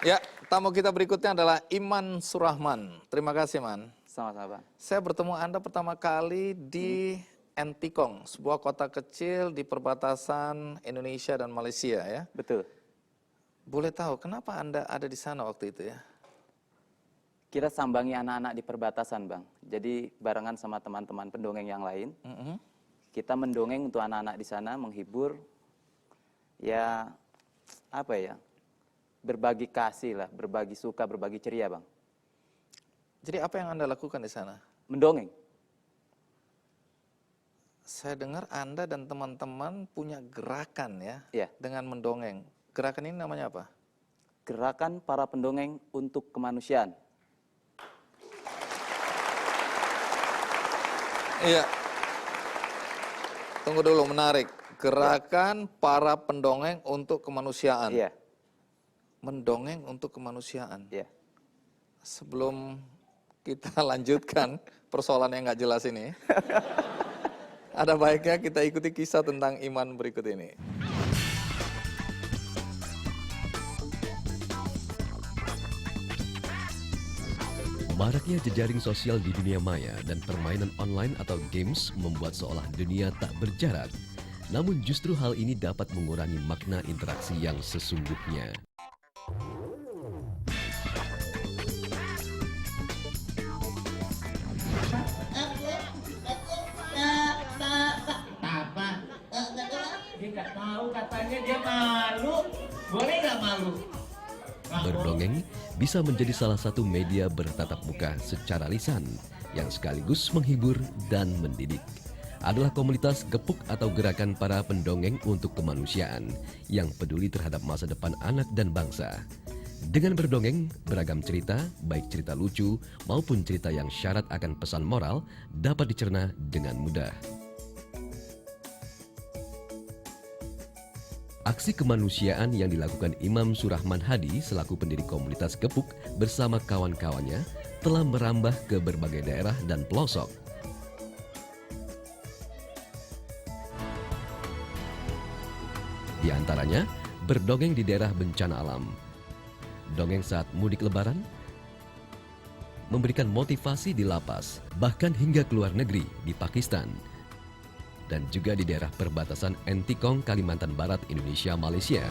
Ya, tamu kita berikutnya adalah Iman Surahman. Terima kasih, Man. Sama-sama, Bang. Saya bertemu Anda pertama kali di Entikong, sebuah kota kecil di perbatasan Indonesia dan Malaysia ya. Betul. Boleh tahu kenapa Anda ada di sana waktu itu ya? Kita sambangi anak-anak di perbatasan, Bang. Jadi barengan sama teman-teman pendongeng yang lain. Kita mendongeng untuk anak-anak di sana, menghibur. Ya, apa ya? Berbagi kasih lah, berbagi suka, berbagi ceria, Bang. Jadi apa yang Anda lakukan di sana? Mendongeng. Saya dengar Anda dan teman-teman punya gerakan ya, Iya. dengan mendongeng. Gerakan ini namanya apa? Gerakan para pendongeng untuk kemanusiaan. Iya. Tunggu dulu, menarik. Gerakan para pendongeng untuk kemanusiaan. Iya. Mendongeng untuk kemanusiaan. Iya. Sebelum kita lanjutkan persoalan yang nggak jelas ini, ada baiknya kita ikuti kisah tentang Iman berikut ini. Maraknya jejaring sosial di dunia maya dan permainan online atau games membuat seolah dunia tak berjarak. Namun justru hal ini dapat mengurangi makna interaksi yang sesungguhnya. Dia nggak tahu, katanya dia malu. Boleh nggak malu? Berdongeng bisa menjadi salah satu media bertatap muka secara lisan yang sekaligus menghibur dan mendidik. Adalah komunitas gepuk atau gerakan para pendongeng untuk kemanusiaan yang peduli terhadap masa depan anak dan bangsa. Dengan berdongeng, beragam cerita, baik cerita lucu maupun cerita yang syarat akan pesan moral dapat dicerna dengan mudah. Aksi kemanusiaan yang dilakukan Imam Surahman Hadi selaku pendiri komunitas Gepuk bersama kawan-kawannya telah merambah ke berbagai daerah dan pelosok. Di antaranya, berdongeng di daerah bencana alam, dongeng saat mudik lebaran, memberikan motivasi di lapas, bahkan hingga ke luar negeri di Pakistan, dan juga di daerah perbatasan Entikong, Kalimantan Barat, Indonesia, Malaysia.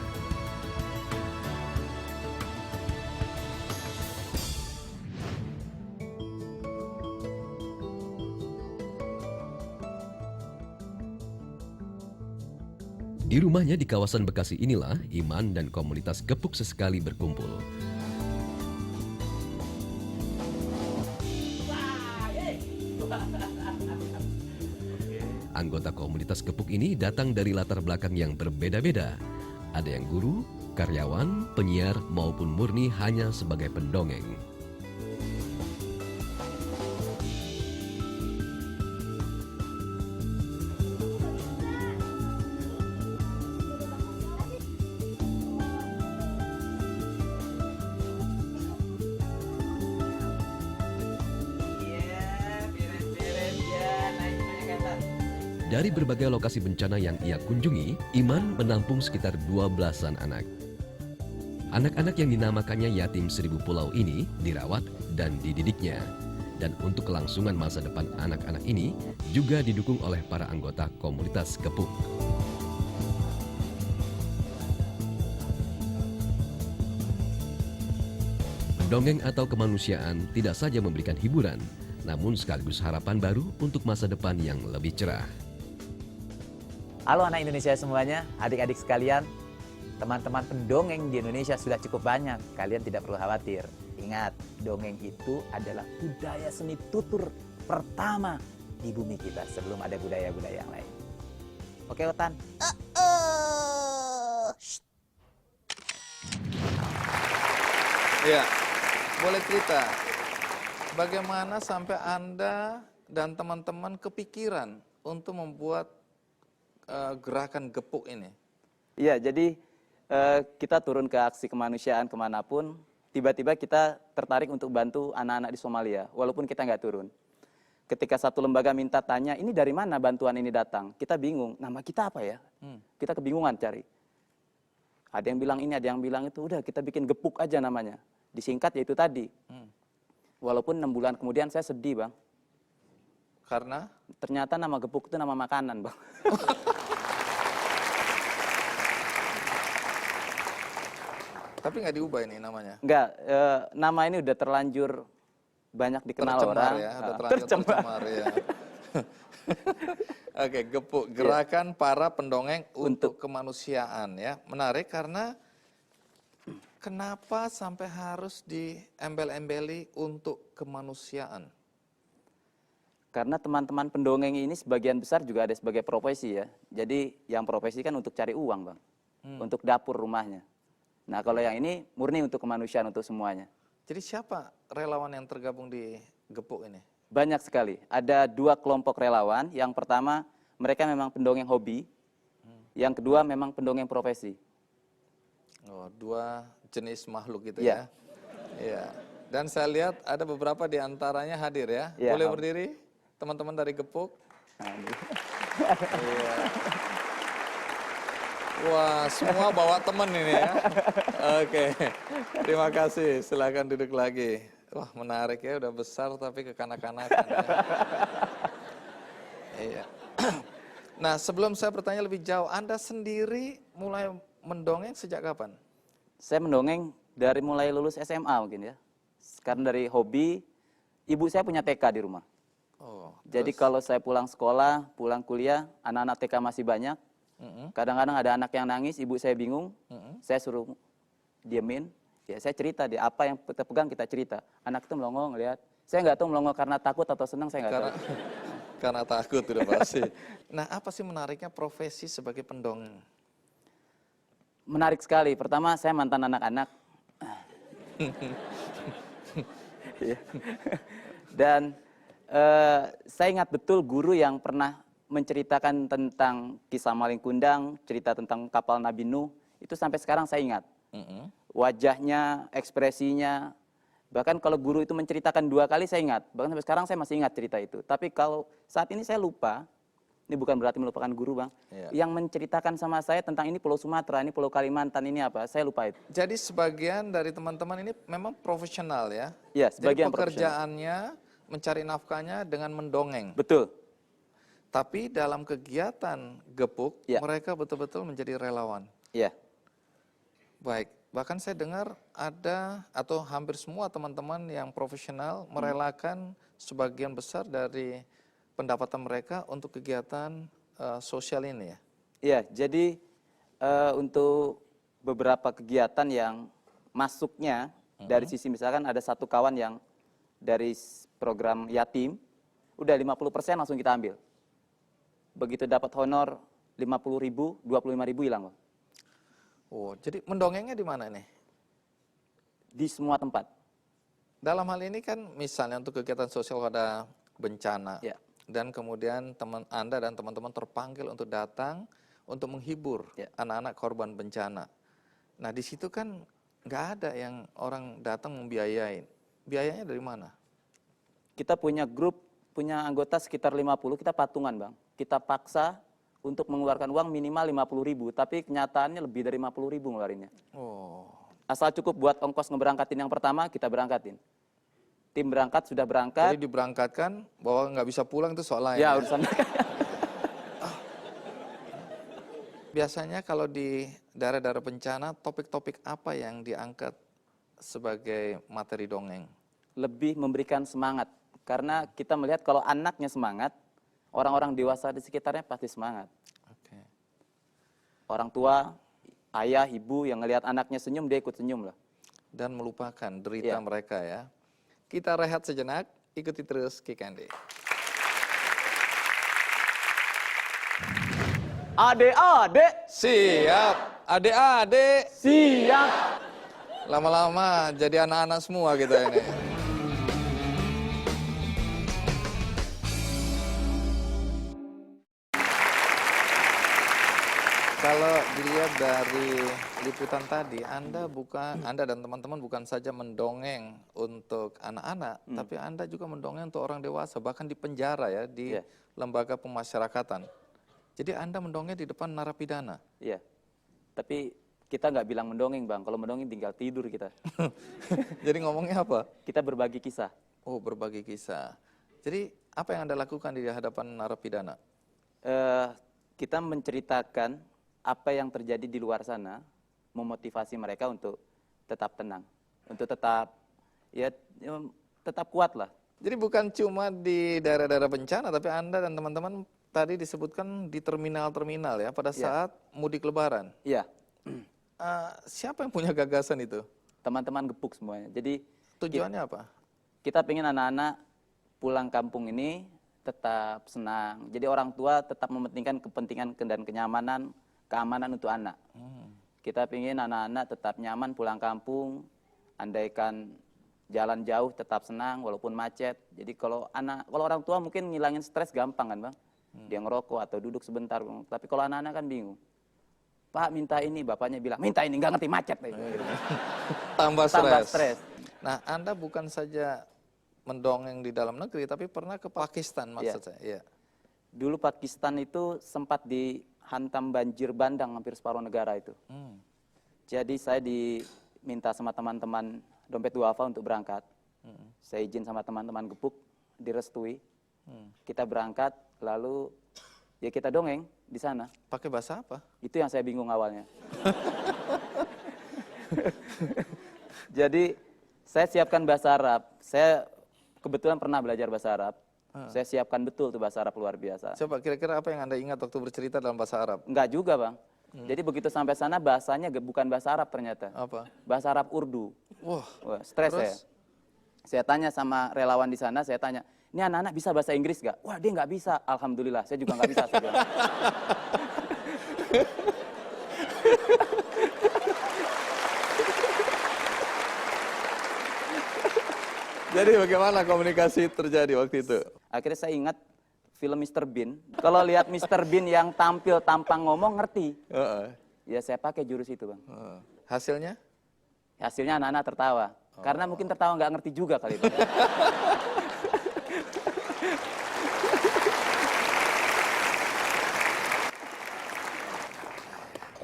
Di rumahnya di kawasan Bekasi inilah Iman dan komunitas Gepuk sesekali berkumpul. Anggota komunitas Gepuk ini datang dari latar belakang yang berbeda-beda. Ada yang guru, karyawan, penyiar, maupun murni hanya sebagai pendongeng. Dari berbagai lokasi bencana yang ia kunjungi, Iman menampung sekitar 12-an anak. Anak-anak yang dinamakannya Yatim Seribu Pulau ini dirawat dan dididiknya. Dan untuk kelangsungan masa depan anak-anak ini juga didukung oleh para anggota komunitas Gepuk. Mendongeng atau kemanusiaan tidak saja memberikan hiburan, namun sekaligus harapan baru untuk masa depan yang lebih cerah. Halo anak Indonesia semuanya, adik-adik sekalian, teman-teman pendongeng di Indonesia sudah cukup banyak, kalian tidak perlu khawatir. Ingat, dongeng itu adalah budaya seni tutur pertama di bumi kita sebelum ada budaya-budaya yang lain. Oke, Otan? Iya, boleh cerita bagaimana sampai Anda dan teman-teman kepikiran untuk membuat gerakan Gepuk ini? Iya, jadi kita turun ke aksi kemanusiaan kemanapun, tiba-tiba kita tertarik untuk bantu anak-anak di Somalia, walaupun kita nggak turun. Ketika satu lembaga minta tanya, ini dari mana bantuan ini datang? Kita bingung, nama kita apa ya? Kita kebingungan cari. Ada yang bilang ini, ada yang bilang itu. Udah kita bikin gepuk aja namanya. Disingkat yaitu tadi. Walaupun 6 bulan kemudian saya sedih, Bang. Karena Ternyata nama gepuk itu nama makanan, Bang. tapi nggak diubah ini namanya. Enggak, nama ini udah terlanjur banyak dikenal Tercemar orang. ya, udah Ah, terlanjur tercemar ya. Oke, gepuk, gerakan para pendongeng untuk kemanusiaan ya. Menarik karena kenapa sampai harus diembel-embeli untuk kemanusiaan? Karena teman-teman pendongeng ini sebagian besar juga ada sebagai profesi ya. Jadi yang profesi kan untuk cari uang, Bang. Untuk dapur rumahnya. Nah, kalau yang ini murni untuk kemanusiaan, untuk semuanya. Jadi siapa relawan yang tergabung di gepuk ini? Banyak sekali. Ada 2 kelompok relawan. Yang pertama, mereka memang pendongeng hobi. Yang kedua, memang pendongeng profesi. Oh, 2 jenis makhluk gitu Iya. ya. Iya. Dan saya lihat ada beberapa di antaranya hadir ya. Iya, Boleh Om. berdiri, teman-teman dari gepuk. Nah, ini. Iya. Wah, semua bawa teman ini ya. Oke, terima kasih. Silakan duduk lagi. Wah, menarik ya. Udah besar tapi kekanak-kanakan ya. Iya. Nah, sebelum saya bertanya lebih jauh, Anda sendiri mulai mendongeng sejak kapan? Saya mendongeng dari mulai lulus SMA mungkin ya. Karena dari hobi, ibu saya punya TK di rumah. Oh, Jadi kalau saya pulang sekolah, pulang kuliah, anak-anak TK masih banyak. Kadang-kadang ada anak yang nangis, ibu saya bingung. Saya suruh diemin. Ya saya cerita, dia apa yang kita pegang kita cerita. Anak itu melongo ngeliat. Saya nggak tahu melongo karena takut atau senang, saya nggak tahu. karena takut udah pasti. Nah, apa sih menariknya profesi sebagai pendongeng? Menarik sekali. Pertama, saya mantan anak-anak. Iya. Dan saya ingat betul guru yang pernah menceritakan tentang kisah Maling Kundang, cerita tentang kapal Nabi Nuh, itu sampai sekarang saya ingat. Wajahnya, ekspresinya, bahkan kalau guru itu menceritakan 2 kali saya ingat, bahkan sampai sekarang saya masih ingat cerita itu. Tapi kalau saat ini saya lupa, ini bukan berarti melupakan guru, Bang. Iya. Yang menceritakan sama saya tentang ini Pulau Sumatera, ini Pulau Kalimantan, ini apa, saya lupa itu. Jadi sebagian dari teman-teman ini memang profesional ya? Iya, Jadi sebagian pekerjaannya mencari nafkahnya dengan mendongeng. Betul. Tapi dalam kegiatan gepuk, Iya. mereka betul-betul menjadi relawan. Iya. Baik, bahkan saya dengar ada atau hampir semua teman-teman yang profesional merelakan sebagian besar dari pendapatan mereka untuk kegiatan sosial ini ya? Iya, jadi untuk beberapa kegiatan yang masuknya dari sisi misalkan ada satu kawan yang dari program yatim, udah 50% langsung kita ambil. Begitu dapat honor 50.000, 25.000 hilang, Bang. Oh, jadi mendongengnya di mana nih? Di semua tempat. Dalam hal ini kan misalnya untuk kegiatan sosial ada bencana. Ya. Dan kemudian teman Anda dan teman-teman terpanggil untuk datang untuk menghibur Ya. anak-anak korban bencana. Nah, di situ kan nggak ada yang orang datang membiayain. Biayanya dari mana? Kita punya grup, punya anggota sekitar 50, kita patungan, Bang. Kita paksa untuk mengeluarkan uang minimal 50.000, tapi kenyataannya lebih dari 50.000 ngeluarinnya. Oh, Asal cukup buat ongkos ngeberangkatin yang pertama, kita berangkatin. Tim berangkat sudah berangkat. jadi diberangkatkan bahwa nggak bisa pulang itu soal lain. Ya, ya? urusan Biasanya kalau di daerah-daerah bencana, topik-topik apa yang diangkat sebagai materi dongeng? lebih memberikan semangat. Karena kita melihat kalau anaknya semangat, orang-orang dewasa di sekitarnya pasti semangat. Oke. Orang tua, ayah, ibu yang ngelihat anaknya senyum, dia ikut senyum lah. Dan melupakan derita Iya. mereka ya. Kita rehat sejenak, ikuti terus Kick Andy. Adik-adik, Siap, adik-adik. siap. Lama-lama jadi anak-anak semua kita ini. Kalau dilihat dari liputan tadi, Anda dan teman-teman bukan saja mendongeng untuk anak-anak, tapi Anda juga mendongeng untuk orang dewasa, bahkan di penjara ya, di Iya. lembaga pemasyarakatan. Jadi Anda mendongeng di depan narapidana. Iya. Tapi kita nggak bilang mendongeng Bang, kalau mendongeng tinggal tidur kita. Jadi ngomongnya apa? Kita berbagi kisah. Oh, berbagi kisah. Jadi apa yang Anda lakukan di hadapan narapidana? Kita menceritakan apa yang terjadi di luar sana, memotivasi mereka untuk tetap tenang, untuk tetap tetap kuat lah. Jadi bukan cuma di daerah-daerah bencana, tapi Anda dan teman-teman tadi disebutkan di terminal-terminal ya, pada saat mudik lebaran. Iya, Siapa yang punya gagasan itu? teman-teman gepuk semuanya. Jadi Tujuannya apa? kita pengen anak-anak pulang kampung ini tetap senang. Jadi orang tua tetap mementingkan kepentingan dan kenyamanan, keamanan untuk anak. Kita pengen anak-anak tetap nyaman pulang kampung, andaikan jalan jauh tetap senang walaupun macet. Jadi kalau orang tua mungkin ngilangin stres gampang kan Bang. Dia ngerokok atau duduk sebentar. Tapi kalau anak-anak kan bingung. Pak minta ini, bapaknya bilang minta ini, nggak ngerti macet. Tambah Stres. Nah, Anda bukan saja mendongeng di dalam negeri, tapi pernah ke Pakistan maksud saya. Iya. Dulu Pakistan itu sempat dihantam banjir bandang hampir separuh negara itu. Jadi saya diminta sama teman-teman dompet duafa untuk berangkat. Saya izin sama teman-teman gepuk, direstui. Kita berangkat, lalu ya kita dongeng di sana. Pakai bahasa apa? Itu yang saya bingung awalnya. Jadi saya siapkan bahasa Arab. Saya kebetulan pernah belajar bahasa Arab. Saya siapkan betul tuh bahasa Arab luar biasa. Coba kira-kira apa yang Anda ingat waktu bercerita dalam bahasa Arab? Enggak juga Bang. Jadi begitu sampai sana bahasanya bukan bahasa Arab ternyata. Apa? Bahasa Arab Urdu. Wah, Wah, stres terus? saya. Saya tanya sama relawan di sana, saya tanya, ini anak-anak bisa bahasa Inggris nggak? Wah, dia nggak bisa. Alhamdulillah, saya juga nggak bisa. Saya bilang. Jadi bagaimana komunikasi terjadi waktu itu? Akhirnya saya ingat film Mr. Bean. Kalau lihat Mr. Bean yang tampil tanpa ngomong, ngerti. Ya saya pakai jurus itu Bang. Hasilnya? Hasilnya anak-anak tertawa. Karena mungkin tertawa nggak ngerti juga kali itu.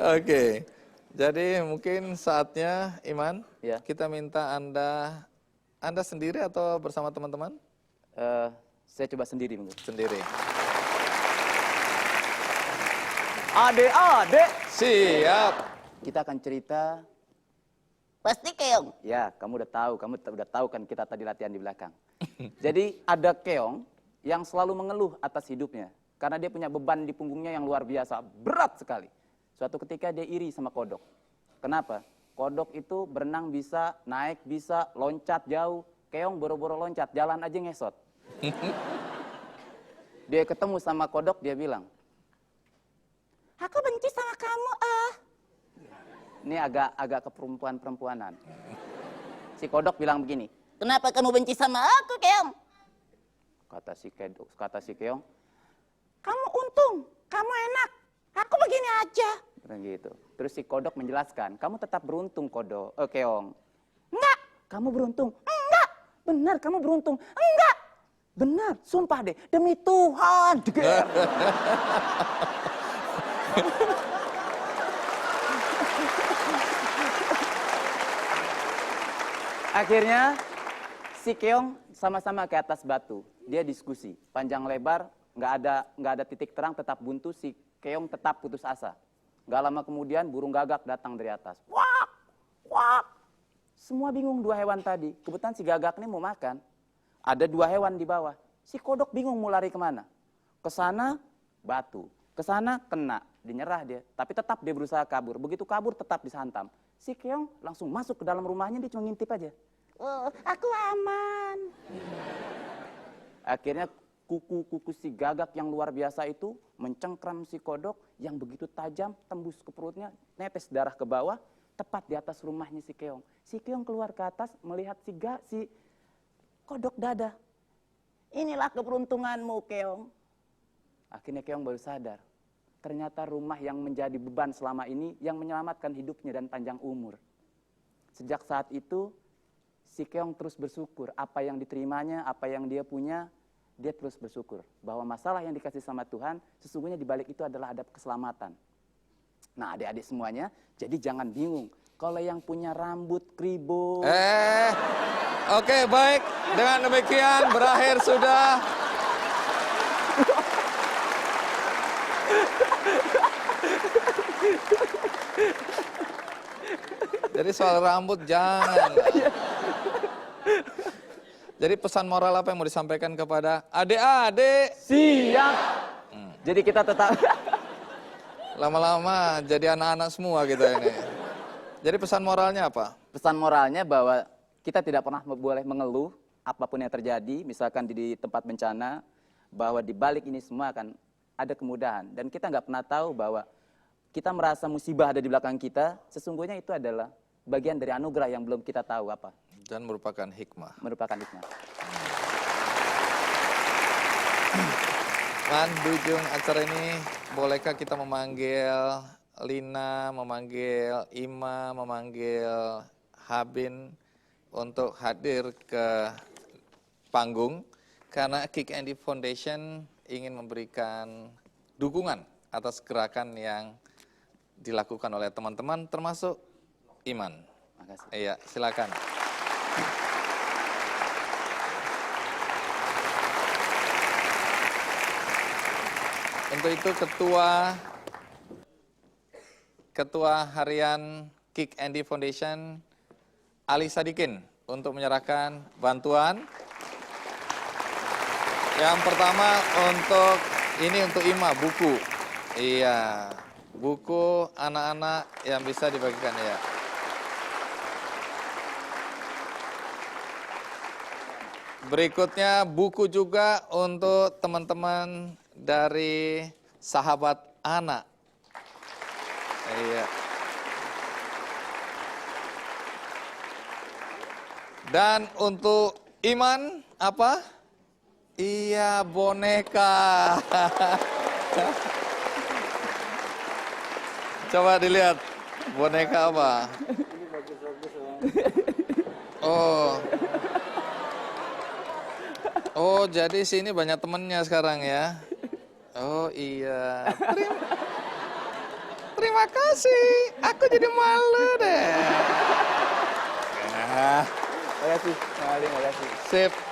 Oke, jadi mungkin saatnya Iman, Ya. kita minta Anda sendiri atau bersama teman-teman? Saya coba sendiri mungkin. Sendiri. Adek-adek, Siap. kita akan cerita. Pasti keong. Ya, kamu udah tahu kan kita tadi latihan di belakang. Jadi ada keong yang selalu mengeluh atas hidupnya karena dia punya beban di punggungnya yang luar biasa, berat sekali. Suatu ketika dia iri sama kodok. Kenapa? Kodok itu berenang bisa, naik bisa, loncat jauh. Keong boro-boro loncat, jalan aja ngesot. Dia ketemu sama kodok, dia bilang, Aku benci sama kamu, ini agak keperempuan-perempuanan. Si kodok bilang begini, Kenapa kamu benci sama aku, keong? kata si keong, Kamu untung, kamu enak. Aku begini aja. gitu. Terus si kodok menjelaskan, kamu tetap beruntung keong. Enggak. Kamu beruntung. Enggak. Benar, kamu beruntung. Enggak. Benar, sumpah deh, demi Tuhan. Akhirnya si keong sama-sama ke atas batu. Dia diskusi, panjang lebar, nggak ada titik terang, tetap buntu. Si keong tetap putus asa. Gak lama kemudian burung gagak datang dari atas. Wak, wak. Semua bingung dua hewan tadi. Kebetulan si gagak ini mau makan. Ada dua hewan di bawah. Si kodok bingung mau lari kemana. Kesana batu, kesana kena, dinyerah dia. Tapi tetap dia berusaha kabur. Begitu kabur tetap disantam. Si keong langsung masuk ke dalam rumahnya, dia cuma ngintip aja. Oh, aku aman. Akhirnya kuku-kuku si gagak yang luar biasa itu mencengkram si kodok yang begitu tajam, tembus ke perutnya, netes darah ke bawah, tepat di atas rumahnya si keong. Si keong keluar ke atas melihat si kodok dada. Inilah keberuntunganmu, keong. Akhirnya keong baru sadar. Ternyata rumah yang menjadi beban selama ini yang menyelamatkan hidupnya dan panjang umur. Sejak saat itu, si keong terus bersyukur. Apa yang diterimanya, apa yang dia punya, dia terus bersyukur. Bahwa masalah yang dikasih sama Tuhan, sesungguhnya di balik itu adalah ada keselamatan. Nah, adik-adik semuanya, jadi jangan bingung. Kalau yang punya rambut kribo, Oke, baik. Dengan demikian berakhir sudah. Jadi soal rambut jangan. Jadi pesan moral apa yang mau disampaikan kepada adik-adik? siap. Jadi kita tetap Lama-lama jadi anak-anak semua kita ini. Jadi pesan moralnya apa? pesan moralnya bahwa kita tidak pernah boleh mengeluh apapun yang terjadi, misalkan di tempat bencana, bahwa di balik ini semua akan ada kemudahan. Dan kita nggak pernah tahu bahwa kita merasa musibah ada di belakang kita, sesungguhnya itu adalah bagian dari anugerah yang belum kita tahu apa, Dan merupakan hikmah. merupakan hikmah. Man, di ujung acara ini, bolehkah kita memanggil Lina, memanggil Ima, memanggil Habin untuk hadir ke panggung? Karena Kick Andy Foundation ingin memberikan dukungan atas gerakan yang dilakukan oleh teman-teman, termasuk Iman. Makasih. Iya, silakan. Untuk itu Ketua Harian Kick Andy Foundation, Ali Sadikin, untuk menyerahkan bantuan. Yang pertama untuk Ima, buku. Iya, buku anak-anak yang bisa dibagikan ya. Berikutnya buku juga untuk teman-teman dari Sahabat Anak. Iya. Dan untuk Iman apa? Iya, boneka. Coba dilihat boneka apa? Oh. Oh, jadi sini banyak temennya sekarang ya? Oh iya. Terima kasih. Aku jadi malu deh. Terima kasih, makasih. Sip.